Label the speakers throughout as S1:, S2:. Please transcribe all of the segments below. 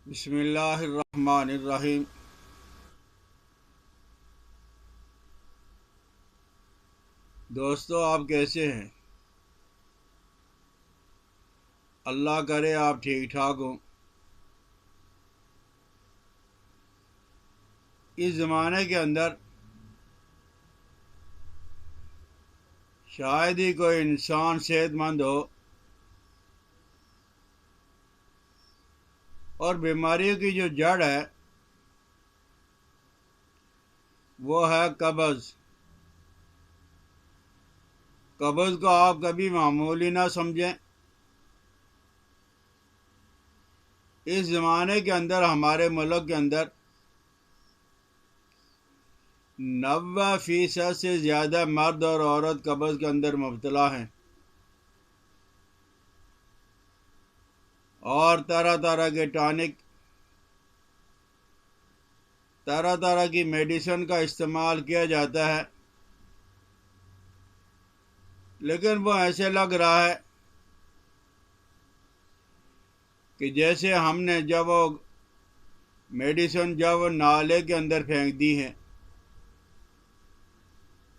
S1: بسم اللہ الرحمن الرحیم۔ دوستو، آپ کیسے ہیں؟ اللہ کرے آپ ٹھیک ٹھاک ہوں۔ اس زمانے کے اندر شاید ہی کوئی انسان صحت مند ہو اور بیماریوں کی جو جڑ ہے وہ ہے قبض۔ قبض کو آپ کبھی معمولی نہ سمجھیں۔ اس زمانے کے اندر ہمارے ملک کے اندر 90% سے زیادہ مرد اور عورت قبض کے اندر مبتلا ہیں، اور طرح طرح کے ٹانک، طرح طرح کی میڈیسن کا استعمال کیا جاتا ہے، لیکن وہ ایسے لگ رہا ہے کہ جیسے ہم نے جب وہ میڈیسن نالے کے اندر پھینک دی ہے،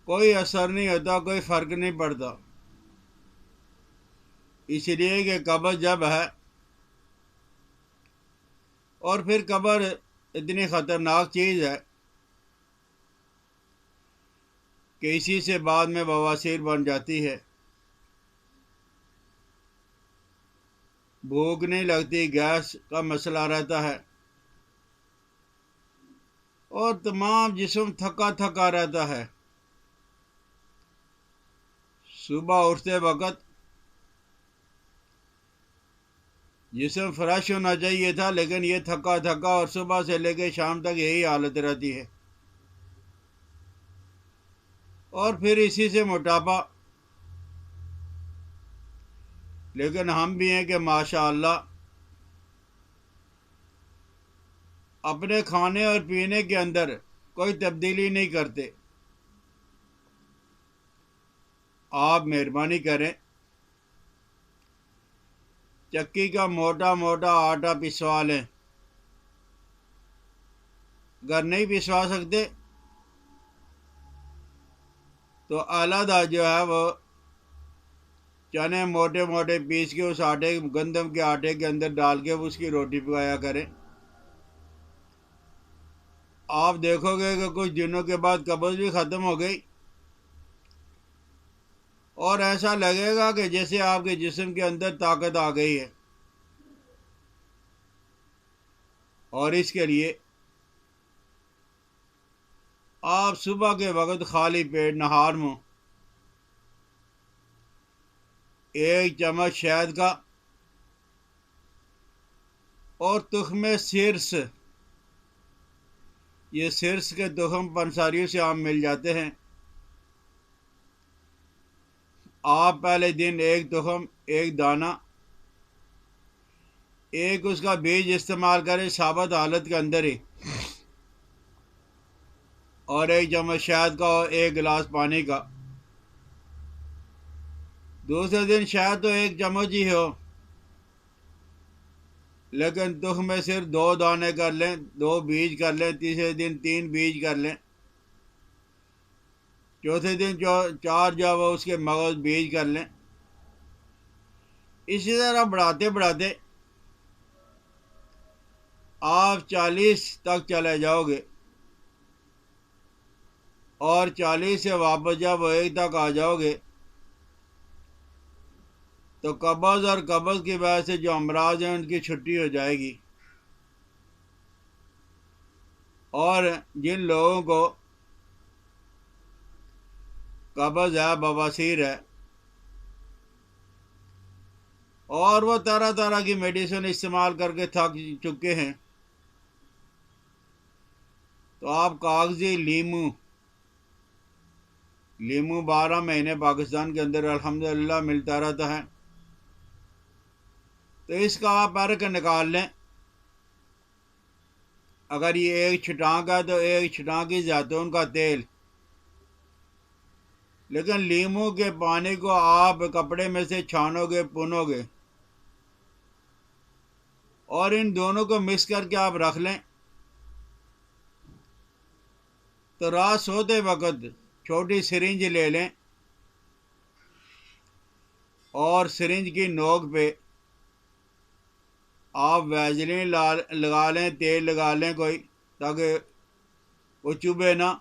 S1: کوئی اثر نہیں ہوتا، کوئی فرق نہیں پڑتا۔ اس لیے کہ قبض جب ہے، اور پھر قبر اتنی خطرناک چیز ہے کہ اسی سے بعد میں بواسیر بن جاتی ہے، بھوک نہیں لگتی، گیس کا مسئلہ رہتا ہے، اور تمام جسم تھکا تھکا رہتا ہے۔ صبح اٹھتے وقت جسم فریش ہونا چاہیے تھا، لیکن یہ تھکا تھکا، اور صبح سے لے کے شام تک یہی حالت رہتی ہے، اور پھر اسی سے موٹاپا۔ لیکن ہم بھی ہیں کہ ماشاءاللہ اپنے کھانے اور پینے کے اندر کوئی تبدیلی نہیں کرتے۔ آپ مہربانی کریں، چکی کا موٹا موٹا آٹا پسوا لیں۔ اگر نہیں پسوا سکتے تو علیحدہ جو ہے وہ چنے موٹے موٹے پیس کے اس آٹے، گندم کے آٹے کے اندر ڈال کے اس کی روٹی پکایا کریں۔ آپ دیکھو گے کہ کچھ دنوں کے بعد قبض بھی ختم ہو گئی، اور ایسا لگے گا کہ جیسے آپ کے جسم کے اندر طاقت آ گئی ہے۔ اور اس کے لیے آپ صبح کے وقت خالی پیٹ نہار منہ 1 چمچ شہد کا اور تخم سرس، یہ سرس کے تخم پنساریوں سے عام مل جاتے ہیں، آپ پہلے دن 1 تخم، 1 دانہ، اس کا بیج استعمال کریں ثابت حالت کے اندر ہی، اور 1 چمچ شہد کا اور 1 گلاس پانی کا۔ دوسرے دن شاید تو 1 چمچ ہی ہو، لیکن تخم میں صرف 2 دانے کر لیں، 2 بیج کر لیں، تیسرے دن 3 بیج کر لیں، چوتھے دن 4 جو وہ اس کے مغز بیج کر لیں۔ اسی طرح بڑھاتے بڑھاتے آپ 40 تک چلے جاؤ گے، اور 40 سے واپس جب 1 تک آ جاؤ گے تو قبض اور قبض کی وجہ سے جو امراض ہیں ان کی چھٹی ہو جائے گی۔ اور جن لوگوں کو قبض ہے، بواسیر ہے، اور وہ طرح طرح کی میڈیسن استعمال کر کے تھک چکے ہیں، تو آپ کاغذی لیمو 12 مہینے پاکستان کے اندر الحمدللہ ملتا رہتا ہے، تو اس کا آپ عرق نکال لیں۔ اگر یہ 1 چھٹانک ہے تو 1 چھٹانک ہی زیتون کا تیل، لیکن لیمو کے پانی کو آپ کپڑے میں سے چھانو گے، پنو گے، اور ان دونوں کو مکس کر کے آپ رکھ لیں، تو رات سوتے وقت چھوٹی سرنج لے لیں اور سرنج کی نوک پہ آپ ویزلین لگا لیں، تیل لگا لیں کوئی، تاکہ وہ چبھے نہ.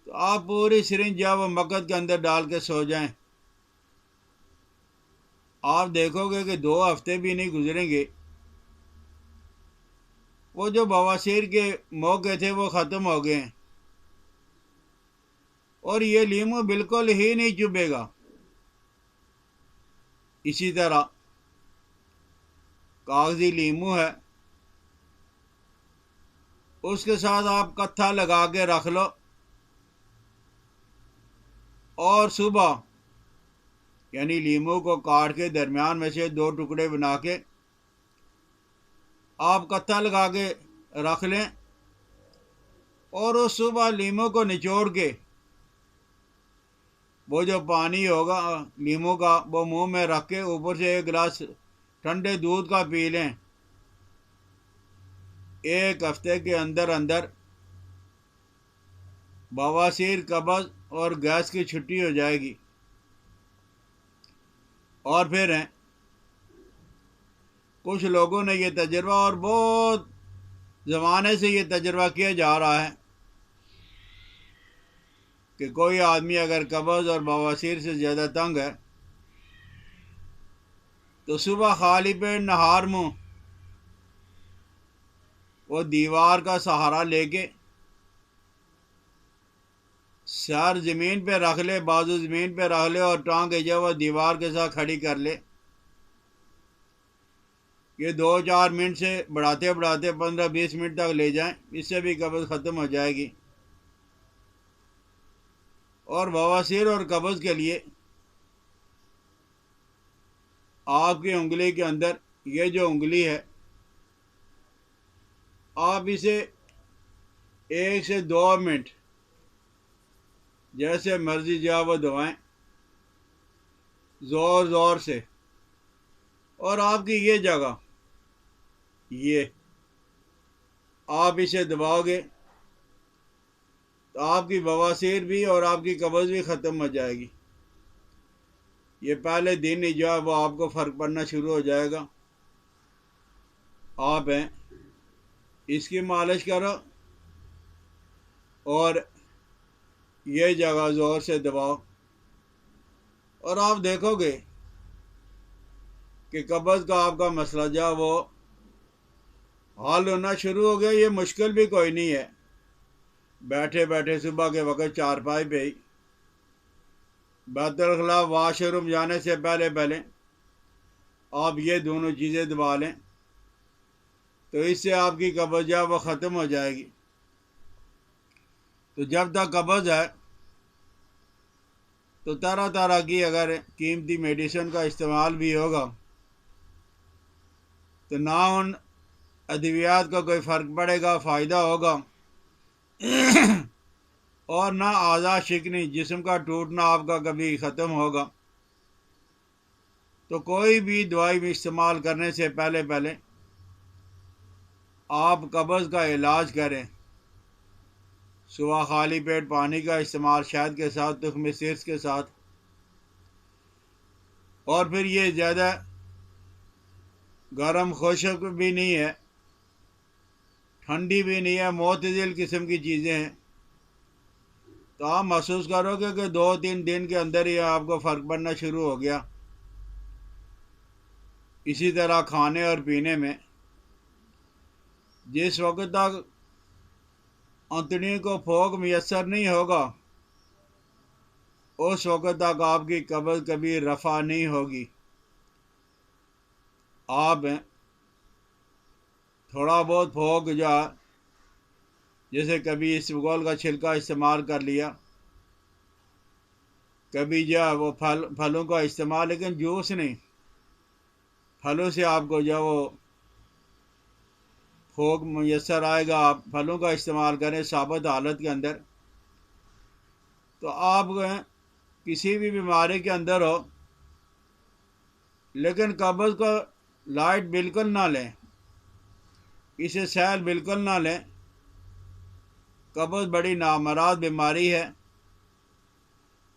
S1: تو آپ پوری سرنج جب وہ مقد کے اندر ڈال کے سو جائیں، آپ دیکھو گے کہ 2 ہفتے بھی نہیں گزریں گے، وہ جو بواسیر کے موقع تھے وہ ختم ہو گئے ہیں، اور یہ لیمو بالکل ہی نہیں چبھے گا. اسی طرح کاغذی لیمو ہے، اس کے ساتھ آپ کتھا لگا کے رکھ لو، اور صبح یعنی لیمو کو کاٹ کے درمیان میں سے 2 ٹکڑے بنا کے آپ کتھا لگا کے رکھ لیں، اور اس صبح لیمو کو نچوڑ کے وہ جو پانی ہوگا لیمو کا وہ منہ میں رکھ کے اوپر سے 1 گلاس ٹھنڈے دودھ کا پی لیں. 1 ہفتے کے اندر اندر بواسیر، قبض اور گیس کی چھٹی ہو جائے گی. اور پھر کچھ لوگوں نے یہ تجربہ، اور بہت زمانے سے یہ تجربہ کیا جا رہا ہے، کہ کوئی آدمی اگر قبض اور بواسیر سے زیادہ تنگ ہے تو صبح خالی پیٹ نہار منہ وہ دیوار کا سہارا لے کے سر زمین پہ رکھ لے، بازو زمین پہ رکھ لے، اور ٹانگیں جو وہ دیوار کے ساتھ کھڑی کر لے. یہ 2-4 منٹ سے بڑھاتے بڑھاتے 15-20 منٹ تک لے جائیں، اس سے بھی قبض ختم ہو جائے گی. اور بواسیر اور قبض کے لیے آپ کی انگلی کے اندر یہ جو انگلی ہے، آپ اسے 1 سے 2 منٹ جیسے مرضی جا وہ دبائیں زور زور سے، اور آپ کی یہ جگہ یہ آپ اسے دباؤ گے تو آپ کی بواسیر بھی اور آپ کی قبض بھی ختم ہو جائے گی. یہ پہلے دن ہی جو ہے وہ آپ کو فرق پڑنا شروع ہو جائے گا. آپ اس کی مالش کرو اور یہ جگہ زور سے دباؤ، اور آپ دیکھو گے کہ قبض کا آپ کا مسئلہ جو ہے وہ حل ہونا شروع ہو گیا. یہ مشکل بھی کوئی نہیں ہے، بیٹھے بیٹھے صبح کے وقت چارپائی پہ ہی بیت الخلاء واش روم جانے سے پہلے آپ یہ دونوں چیزیں دبا لیں، تو اس سے آپ کی قبض جو ہے وہ ختم ہو جائے گی. تو جب تک قبض ہے تو طرح طرح کی اگر قیمتی میڈیسن کا استعمال بھی ہوگا تو نہ ان ادویات کا کوئی فرق پڑے گا، فائدہ ہوگا، اور نہ اعضاء شکنی، جسم کا ٹوٹنا آپ کا کبھی ختم ہوگا. تو کوئی بھی دوائی بھی استعمال کرنے سے پہلے آپ قبض کا علاج کریں. صبح خالی پیٹ پانی کا استعمال شہد کے ساتھ، تخم سرس کے ساتھ، اور پھر یہ زیادہ گرم خشک بھی نہیں ہے، ٹھنڈی بھی نہیں ہے، معتدل قسم کی چیزیں ہیں. تو آپ محسوس کرو گے کہ 2-3 دن کے اندر ہی آپ کو فرق پڑنا شروع ہو گیا. اسی طرح کھانے اور پینے میں جس وقت تک انتڑی کو پھونک میسر نہیں ہوگا اس وقت تک آپ کی قبض کبھی رفع نہیں ہوگی. آپ تھوڑا بہت پھونک جیسے کبھی اسبگول کا چھلکا استعمال کر لیا، کبھی وہ پھلوں کا استعمال، لیکن جوس نہیں، پھلوں سے آپ کو وہ پھونک میسر آئے گا. آپ پھلوں کا استعمال کریں ثابت حالت کے اندر. تو آپ کسی بھی بیماری کے اندر ہو لیکن قبض کو لائٹ بالکل نہ لیں، اسے سیل بالکل نہ لیں۔ قبض بڑی نامراد بیماری ہے،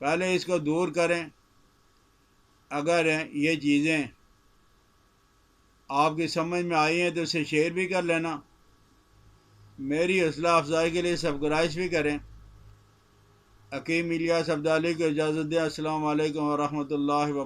S1: پہلے اس کو دور کریں۔ اگر یہ چیزیں آپ کی سمجھ میں آئی ہیں تو اسے شیئر بھی کر لینا، میری حوصلہ افزائی کے لیے سبسکرائب بھی کریں۔ حکیم الیاس عبدالی کو اجازت دیں۔ السلام علیکم ورحمۃ اللہ وبرکاتہ۔